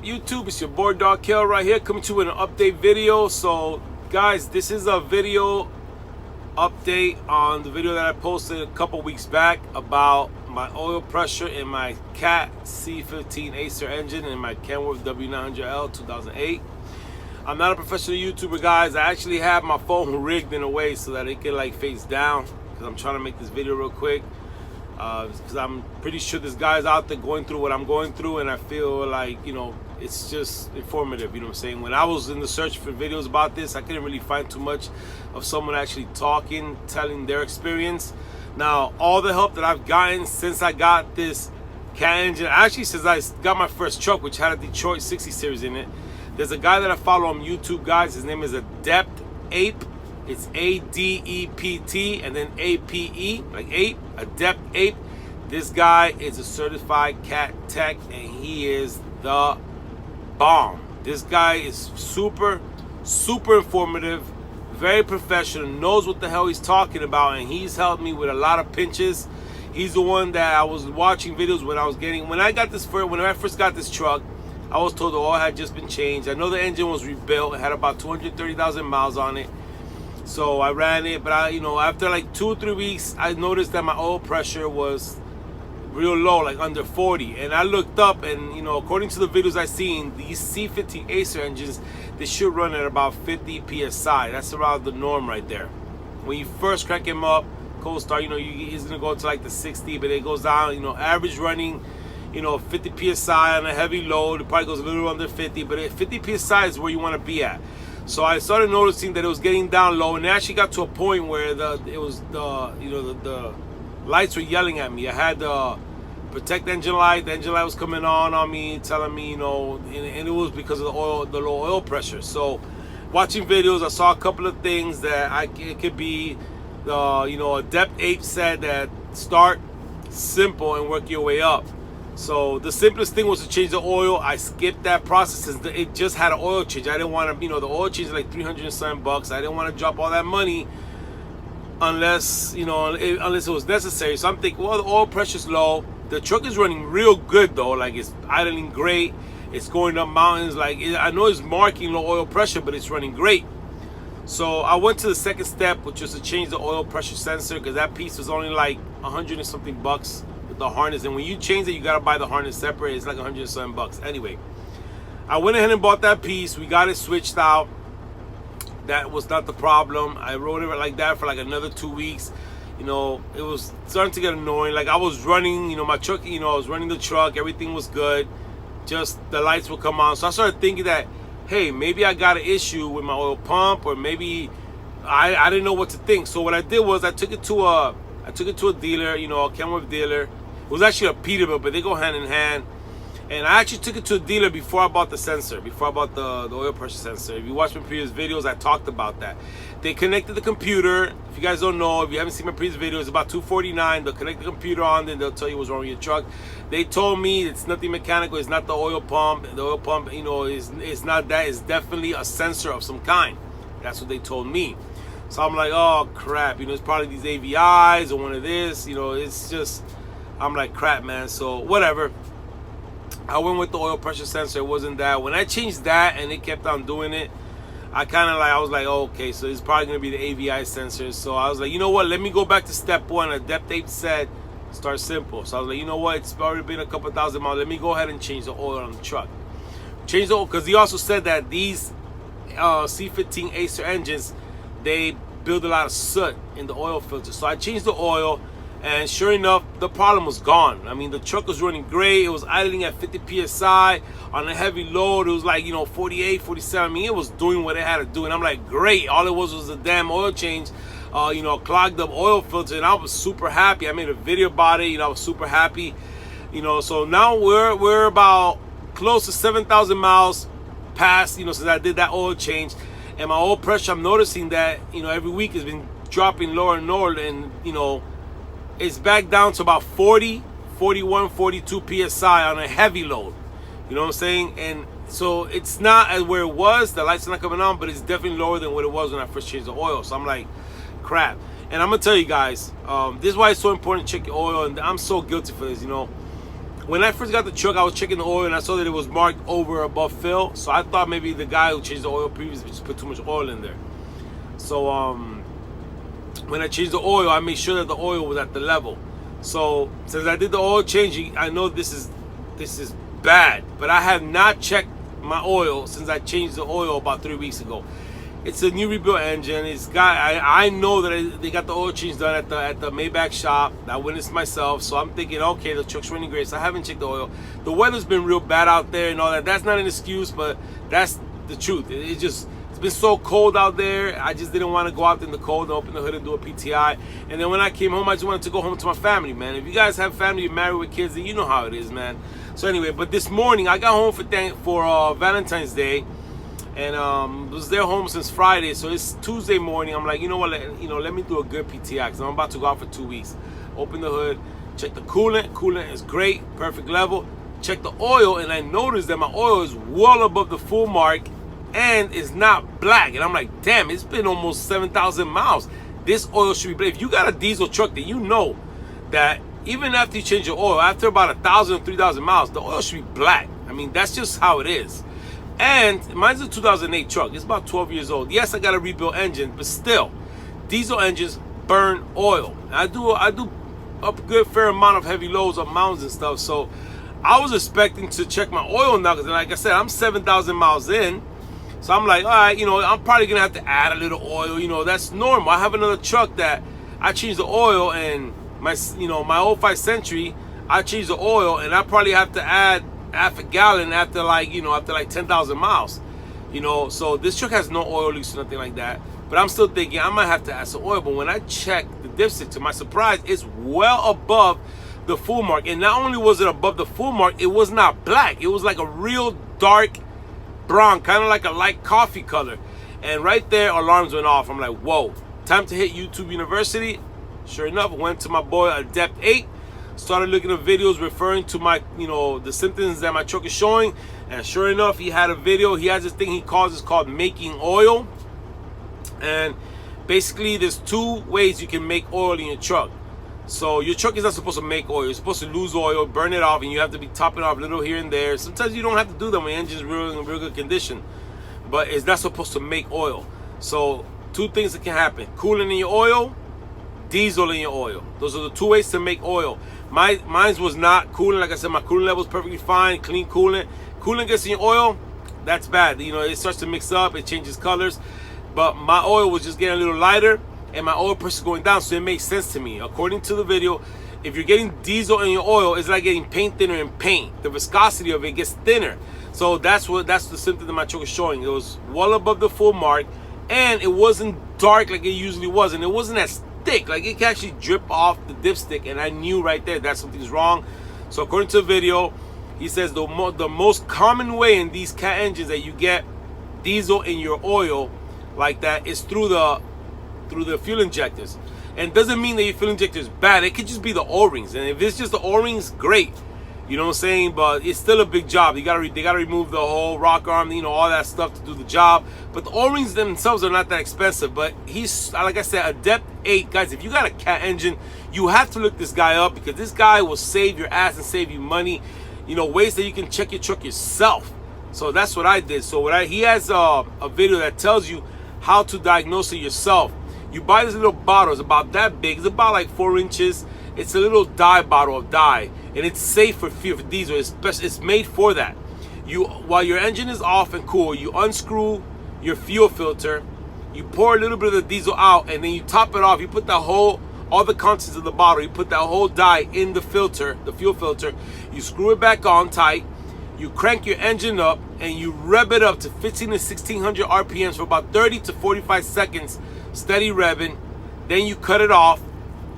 YouTube? It's your boy Dark Hill right here, coming to you with an update video. So guys, this is a video update on the video that I posted a couple weeks back about my oil pressure in my Cat C15 Acert engine and my Kenworth W900L 2008. I'm not a professional YouTuber, guys. I actually have my phone rigged in a way so that it can like face down, because I'm trying to make this video real quick. Because I'm pretty sure there's guys out there going through what I'm going through, and I feel like, you know, it's just informative, you know what I'm saying? When I was in the search for videos about this, I couldn't really find too much of someone actually talking, telling their experience. Now, all the help that I've gotten since I got this cat engine, actually since I got my first truck, which had a Detroit 60 series in it, there's a guy that I follow on YouTube, guys. His name is Acert. It's A-D-E-P-T and then A-P-E, like ape, Acert. This guy is a certified cat tech, and he is the bomb. This guy is super informative, very professional, knows what the hell he's talking about, and he's helped me with a lot of pinches. He's the one that I was watching videos when I first got this truck. I was told the oil had just been changed. I know the engine was rebuilt. It had about 230,000 miles on it. So I ran it, but after like 2 or 3 weeks, I noticed that my oil pressure was real low, like under 40. And I looked up, and according to the videos I seen, these C15 Acert engines, they should run at about 50 psi. That's around the norm right there. When you first crank him up, cold start, he's gonna go to like the 60, but it goes down. Average running, 50 psi on a heavy load. It probably goes a little under 50, but at 50 psi is where you want to be at. So I started noticing that it was getting down low, and it actually got to a point where the lights were yelling at me. I had the protect engine light. The engine light was coming on me, telling me, and it was because of the low oil pressure. So watching videos, I saw a couple of things that it could be. Acert 8 said that start simple and work your way up. So the simplest thing was to change the oil. I skipped that process since it just had an oil change. I didn't want to, the oil change is like $307. I didn't want to drop all that money unless it was necessary. So I'm thinking, well, the oil pressure's low. The truck is running real good though. Like, it's idling great. It's going up mountains. Like, I know it's marking low oil pressure, but it's running great. So I went to the second step, which was to change the oil pressure sensor, because that piece was only like 100 and something bucks. The harness, and when you change it, you gotta buy the harness separate. It's like 107 bucks. Anyway, I went ahead and bought that piece. We got it switched out. That was not the problem. I rode it like that for like another 2 weeks. It was starting to get annoying. Like, I was running, my truck, I was running the truck, everything was good, just the lights would come on. So I started thinking that, hey, maybe I got an issue with my oil pump, or maybe I didn't know what to think. So what I did was I took it to a dealer, a Kenworth dealer. It was actually a Peterbilt, but they go hand in hand. And I actually took it to a dealer before I bought the sensor, before I bought the oil pressure sensor. If you watch my previous videos, I talked about that. They connected the computer. If you guys don't know, if you haven't seen my previous video, it's about $249. They'll connect the computer on, then they'll tell you what's wrong with your truck. They told me it's nothing mechanical. It's not the oil pump. The oil pump, is not that. It's definitely a sensor of some kind. That's what they told me. So I'm like, oh crap, it's probably these AVIs or one of this. It's just, I'm like, crap, man. So whatever. I went with the oil pressure sensor. It wasn't that. When I changed that and it kept on doing it, I was like, oh, okay, so it's probably gonna be the AVI sensor. So I was like, you know what? Let me go back to step one. Acert 8 said start simple. So I was like, you know what? It's already been a couple thousand miles. Let me go ahead and change the oil on the truck. Change the oil, because he also said that these C15 Acert engines, they build a lot of soot in the oil filter. So I changed the oil, and sure enough, the problem was gone. I mean, the truck was running great. It was idling at 50 psi on a heavy load. It was like, 48, 47. I mean, it was doing what it had to do. And I'm like, great. All it was a damn oil change, clogged up oil filter. And I was super happy. I made a video about it. I was super happy. So now we're about close to 7,000 miles past, since I did that oil change. And my oil pressure, I'm noticing that, every week has been dropping lower and lower, and, it's back down to about 40, 41, 42 psi on a heavy load. You know what I'm saying? And so it's not as where it was. The lights are not coming on, but it's definitely lower than what it was when I first changed the oil. So I'm like, crap. And I'm going to tell you guys, this is why it's so important to check your oil. And I'm so guilty for this, when I first got the truck, I was checking the oil and I saw that it was marked over above fill. So I thought maybe the guy who changed the oil previously just put too much oil in there. So when I changed the oil, I made sure that the oil was at the level. So since I did the oil changing, I know this is bad, but I have not checked my oil since I changed the oil about 3 weeks ago. It's a new rebuilt engine. I know that they got the oil change done at the Maybach shop. I witnessed myself, so I'm thinking, okay, the truck's running great. So I haven't checked the oil. The weather's been real bad out there and all that. That's not an excuse, but that's the truth. It's been so cold out there. I just didn't want to go out in the cold and open the hood and do a PTI. And then when I came home, I just wanted to go home to my family, man. If you guys have family, you're married with kids, then you know how it is, man. So anyway, but this morning I got home for Valentine's Day. And was there home since Friday, so it's Tuesday morning. I'm like, you know what, let me do a good PTI because I'm about to go out for 2 weeks. Open the hood, check the coolant. Coolant is great, perfect level. Check the oil, and I noticed that my oil is well above the full mark and is not black. And I'm like, damn, it's been almost 7,000 miles. This oil should be black. If you got a diesel truck, then you know that even after you change your oil, after about 1,000 or 3,000 miles, the oil should be black. I mean, that's just how it is. And mine's a 2008 truck. It's about 12 years old. Yes, I got a rebuilt engine, but still, diesel engines burn oil. I do a good fair amount of heavy loads on mountains and stuff. So I was expecting to check my oil now, because like I said, I'm 7,000 miles in. So I'm like, all right, I'm probably gonna have to add a little oil. That's normal. I have another truck that I changed the oil, and my 05 Century, I changed the oil, and I probably have to add half a gallon after like 10,000 miles. So this truck has no oil leaks or nothing like that, but I'm still thinking I might have to add some oil. But when I checked the dipstick, to my surprise, it's well above the full mark. And not only was it above the full mark, it was not black. It was like a real dark brown, kind of like a light coffee color. And right there, alarms went off. I'm like, whoa, time to hit YouTube University. Sure enough, I went to my boy Adept 8. Started looking at videos referring to my, the symptoms that my truck is showing. And sure enough, he had a video. He has this thing he calls, it's called making oil. And basically, there's 2 ways you can make oil in your truck. So your truck is not supposed to make oil. You're supposed to lose oil, burn it off, and you have to be topping off a little here and there. Sometimes you don't have to do that when your engine's in real good condition. But it's not supposed to make oil. So 2 things that can happen: coolant in your oil, diesel in your oil. Those are the 2 ways to make oil. Mine was not coolant. Like I said, my coolant level is perfectly fine, clean coolant. Coolant gets in your oil, that's bad. It starts to mix up, it changes colors. But my oil was just getting a little lighter, and my oil pressure is going down, so it makes sense to me. According to the video, if you're getting diesel in your oil, it's like getting paint thinner in paint. The viscosity of it gets thinner. So that's the symptom that my truck is showing. It was well above the full mark, and it wasn't dark like it usually was, and it wasn't as thick. Like, it can actually drip off the dipstick, and I knew right there that something's wrong. So according to the video, he says the most common way in these cat engines that you get diesel in your oil like that is through the fuel injectors. And it doesn't mean that your fuel injector is bad. It could just be the O-rings, and if it's just the O-rings, great. You know what I'm saying? But it's still a big job. They gotta remove the whole rock arm, all that stuff to do the job. But the O-rings themselves are not that expensive. But he's, like I said, Adept 8. Guys, if you got a cat engine, you have to look this guy up, because this guy will save your ass and save you money. Ways that you can check your truck yourself. So that's what I did. So he has a video that tells you how to diagnose it yourself. You buy this little bottle. It's about that big. It's about like 4 inches. It's a little dye bottle of dye, and it's safe for diesel. It's made for that. While your engine is off and cool, you unscrew your fuel filter, you pour a little bit of the diesel out, and then you top it off. You put all the contents of the bottle, you put that whole dye in the filter, the fuel filter. You screw it back on tight. You crank your engine up, and you rev it up to 1500 to 1600 RPMs for about 30 to 45 seconds, steady revving. Then you cut it off.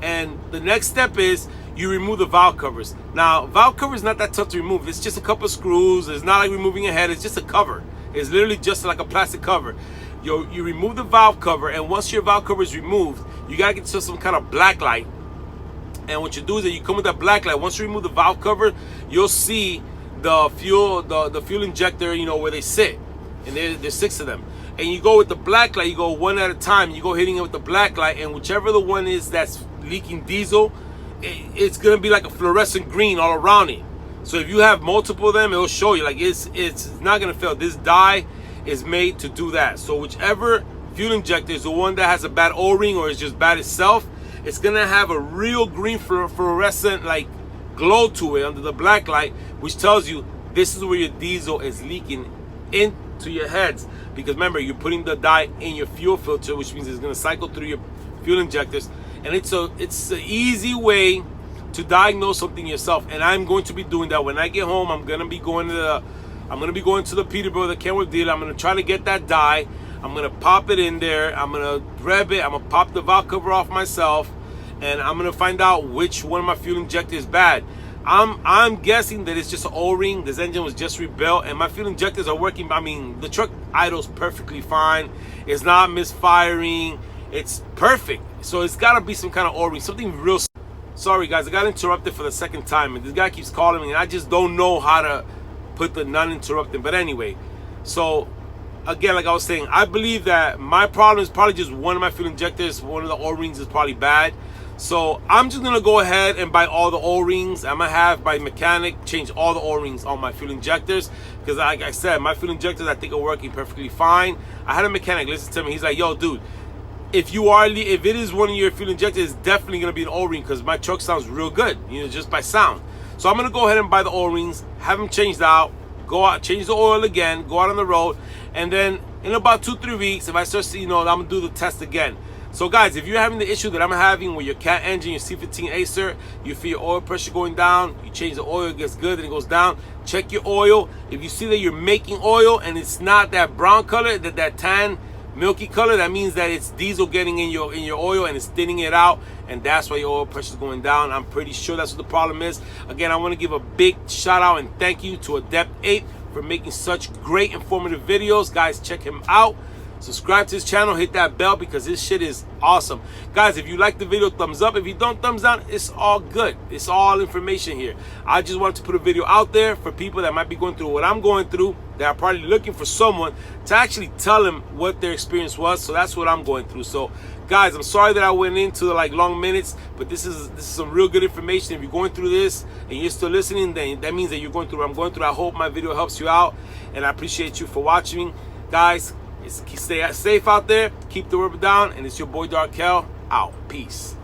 And the next step is you remove the valve covers. Now, valve cover is not that tough to remove. It's just a couple screws. It's not like removing a head. It's just a cover. It's literally just like a plastic cover. You remove the valve cover, and once your valve cover is removed, you gotta get to some kind of black light. And what you do is that you come with that black light. Once you remove the valve cover, you'll see the fuel injector, where they sit. And there's 6 of them. And you go with the black light. You go one at a time. You go hitting it with the black light, and whichever the one is that's leaking diesel, it's gonna be like a fluorescent green all around it. So if you have multiple of them, it'll show you. Like, it's not gonna fail. This die is made to do that. So whichever fuel injector is the one that has a bad O-ring or is just bad itself, it's gonna have a real green fluorescent like glow to it under the black light, which tells you this is where your diesel is leaking into your heads. Because remember, you're putting the dye in your fuel filter, which means it's gonna cycle through your fuel injectors, and it's an easy way to diagnose something yourself. And I'm going to be doing that when I get home. I'm gonna be going to the Peterbilt, the Kenworth dealer. I'm gonna try to get that dye. I'm gonna pop it in there. I'm gonna rev it. I'm gonna pop the valve cover off myself, and I'm gonna find out which one of my fuel injectors is bad. I'm guessing that it's just an O-ring. This engine was just rebuilt, and my fuel injectors are working. I mean, the truck idles perfectly fine. It's not misfiring. It's perfect. So it's gotta be some kind of O-ring, something real. Sorry guys, I got interrupted for the second time, and this guy keeps calling me, and I just don't know how to put the non-interrupting. But anyway, so again, like I was saying, I believe that my problem is probably just one of my fuel injectors. One of the O-rings is probably bad. So I'm just gonna go ahead and buy all the O-rings. I'm gonna have my mechanic change all the O-rings on my fuel injectors, because like I said, my fuel injectors I think are working perfectly fine. I had a mechanic listen to me. He's like, yo dude, if it is one of your fuel injectors, it's definitely gonna be an O-ring, because my truck sounds real good, you know, just by sound. So I'm gonna go ahead and buy the O-rings, have them changed out, go out, change the oil again, go out on the road, and then in about 2-3 weeks, if I start seeing, I'm gonna do the test again. So guys, if you're having the issue that I'm having with your cat engine, your C15 Acert, you feel your oil pressure going down, you change the oil, it gets good, then it goes down, check your oil. If you see that you're making oil and it's not that brown color, that tan milky color, that means that it's diesel getting in your oil and it's thinning it out, and that's why your oil pressure is going down. I'm pretty sure that's what the problem is. Again, I want to give a big shout out and thank you to Adept 8 for making such great informative videos. Guys, check him out. Subscribe to his channel, hit that bell, because this shit is awesome. Guys, if you like the video, thumbs up. If you don't, thumbs down. It's all good. It's all information here. I just wanted to put a video out there for people that might be going through what I'm going through, that are probably looking for someone to actually tell them what their experience was. So that's what I'm going through. So guys, I'm sorry that I went into like long minutes, but this is some real good information. If you're going through this and you're still listening, then that means that you're going through what I'm going through. I hope my video helps you out, and I appreciate you for watching. Guys, stay safe out there, keep the rubber down, and it's your boy Darkel out. Peace.